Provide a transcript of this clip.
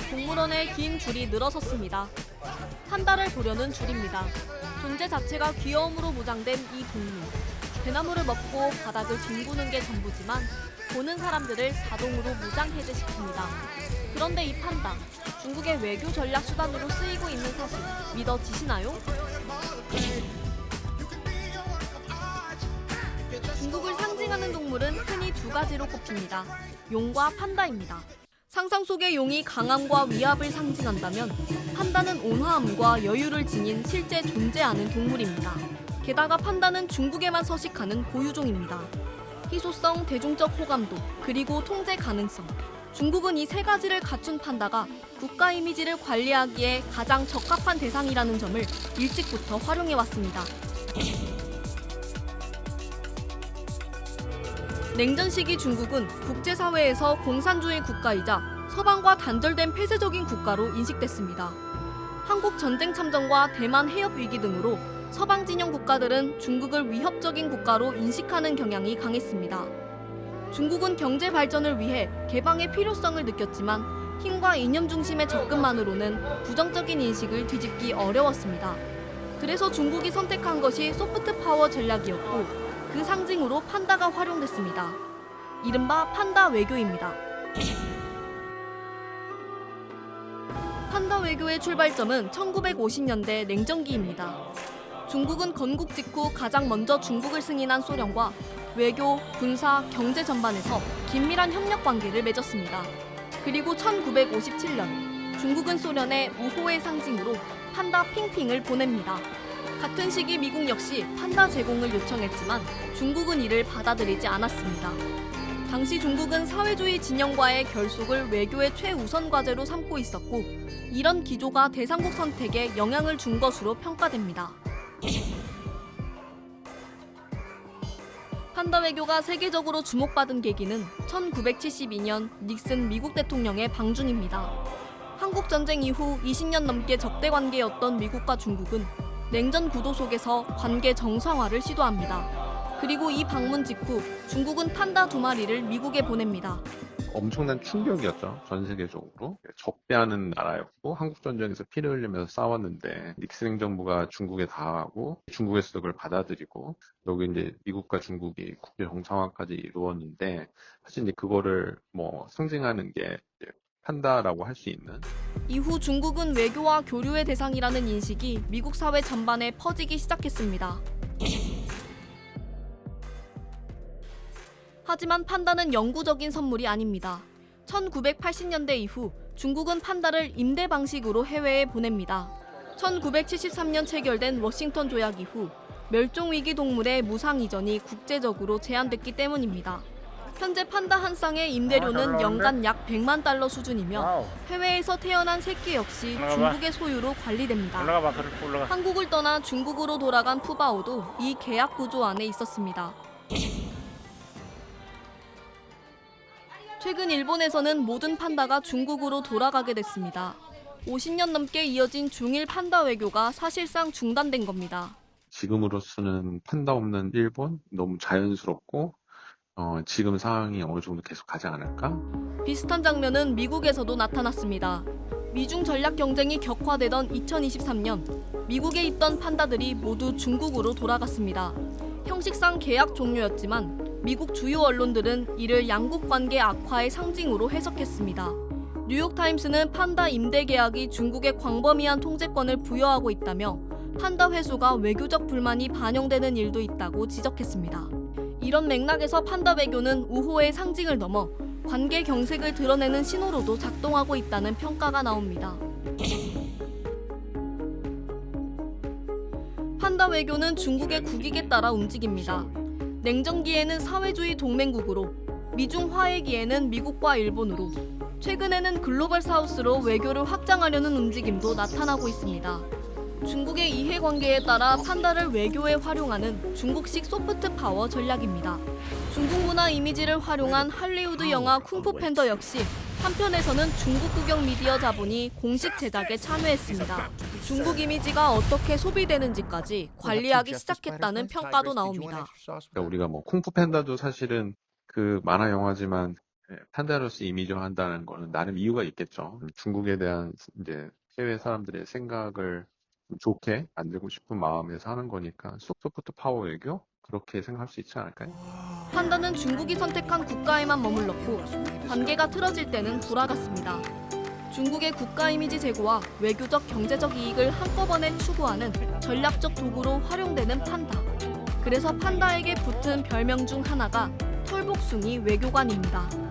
동물원에 긴 줄이 늘어섰습니다. 판다를 보려는 줄입니다. 존재 자체가 귀여움으로 무장된 이 동물. 대나무를 먹고 바닥을 뒹구는 게 전부지만 보는 사람들을 자동으로 무장해제시킵니다. 그런데 이 판다, 중국의 외교 전략 수단으로 쓰이고 있는 사실 믿어지시나요? 중국을 상징하는 동물은 흔히 두 가지로 꼽힙니다. 용과 판다입니다. 상상 속의 용이 강함과 위압을 상징한다면 판다는 온화함과 여유를 지닌 실제 존재하는 동물입니다. 게다가 판다는 중국에만 서식하는 고유종입니다. 희소성, 대중적 호감도, 그리고 통제 가능성. 중국은 이 세 가지를 갖춘 판다가 국가 이미지를 관리하기에 가장 적합한 대상이라는 점을 일찍부터 활용해왔습니다. 냉전 시기 중국은 국제사회에서 공산주의 국가이자 서방과 단절된 폐쇄적인 국가로 인식됐습니다. 한국 전쟁 참전과 대만 해협 위기 등으로 서방 진영 국가들은 중국을 위협적인 국가로 인식하는 경향이 강했습니다. 중국은 경제 발전을 위해 개방의 필요성을 느꼈지만 힘과 이념 중심의 접근만으로는 부정적인 인식을 뒤집기 어려웠습니다. 그래서 중국이 선택한 것이 소프트 파워 전략이었고 그 상징으로 판다가 활용됐습니다. 이른바 판다 외교입니다. 판다 외교의 출발점은 1950년대 냉전기입니다. 중국은 건국 직후 가장 먼저 중국을 승인한 소련과 외교, 군사, 경제 전반에서 긴밀한 협력 관계를 맺었습니다. 그리고 1957년 중국은 소련에 우호의 상징으로 판다 핑핑을 보냅니다. 같은 시기 미국 역시 판다 제공을 요청했지만 중국은 이를 받아들이지 않았습니다. 당시 중국은 사회주의 진영과의 결속을 외교의 최우선 과제로 삼고 있었고 이런 기조가 대상국 선택에 영향을 준 것으로 평가됩니다. 판다 외교가 세계적으로 주목받은 계기는 1972년 닉슨 미국 대통령의 방중입니다. 한국전쟁 이후 20년 넘게 적대 관계였던 미국과 중국은 냉전 구도 속에서 관계 정상화를 시도합니다. 그리고 이 방문 직후 중국은 판다 2마리를 미국에 보냅니다. 엄청난 충격이었죠. 전 세계적으로. 적대하는 나라였고 한국전쟁에서 피를 흘리면서 싸웠는데 닉슨 행정부가 중국에 당하고 중국에서도 그걸 받아들이고 여기 이제 미국과 중국이 국제 정상화까지 이루었는데 사실 이제 그거를 상징하는 게 판다라고 할 수 있는. 이후 중국은 외교와 교류의 대상이라는 인식이 미국 사회 전반에 퍼지기 시작했습니다. 하지만 판다는 영구적인 선물이 아닙니다. 1980년대 이후 중국은 판다를 임대 방식으로 해외에 보냅니다. 1973년 체결된 워싱턴 조약 이후 멸종위기 동물의 무상 이전이 국제적으로 제한됐기 때문입니다. 현재 판다 한 쌍의 임대료는 연간 약 100만 달러 수준이며 해외에서 태어난 새끼 역시 중국의 소유로 관리됩니다. 한국을 떠나 중국으로 돌아간 푸바오도 이 계약 구조 안에 있었습니다. 최근 일본에서는 모든 판다가 중국으로 돌아가게 됐습니다. 50년 넘게 이어진 중일 판다 외교가 사실상 중단된 겁니다. 지금으로서는 판다 없는 일본 너무 자연스럽고 지금 상황이 어느 정도 계속 가지 않을까? 비슷한 장면은 미국에서도 나타났습니다. 미중 전략 경쟁이 격화되던 2023년 미국에 있던 판다들이 모두 중국으로 돌아갔습니다. 형식상 계약 종료였지만 미국 주요 언론들은 이를 양국 관계 악화의 상징으로 해석했습니다. 뉴욕타임스는 판다 임대 계약이 중국의 광범위한 통제권을 부여하고 있다며 판다 회수가 외교적 불만이 반영되는 일도 있다고 지적했습니다. 이런 맥락에서 판다 외교는 우호의 상징을 넘어 관계 경색을 드러내는 신호로도 작동하고 있다는 평가가 나옵니다. 판다 외교는 중국의 국익에 따라 움직입니다. 냉전기에는 사회주의 동맹국으로, 미중 화해기에는 미국과 일본으로, 최근에는 글로벌 사우스로 외교를 확장하려는 움직임도 나타나고 있습니다. 중국의 이해관계에 따라 판다를 외교에 활용하는 중국식 소프트 파워 전략입니다. 중국 문화 이미지를 활용한 할리우드 영화 쿵푸 팬더 역시 한편에서는 중국 국영 미디어 자본이 공식 제작에 참여했습니다. 중국 이미지가 어떻게 소비되는지까지 관리하기 시작했다는 평가도 나옵니다. 그러니까 우리가 쿵푸 팬다도 사실은 그 만화 영화지만 판다로서 이미지화한다는 거는 나름 이유가 있겠죠. 중국에 대한 이제 해외 사람들의 생각을 좋게 만들고 싶은 마음에서 하는 거니까 소프트 파워 외교? 그렇게 생각할 수 있지 않을까요? 판다는 중국이 선택한 국가에만 머물렀고 관계가 틀어질 때는 돌아갔습니다. 중국의 국가 이미지 제고와 외교적 경제적 이익을 한꺼번에 추구하는 전략적 도구로 활용되는 판다. 그래서 판다에게 붙은 별명 중 하나가 털복숭이 외교관입니다.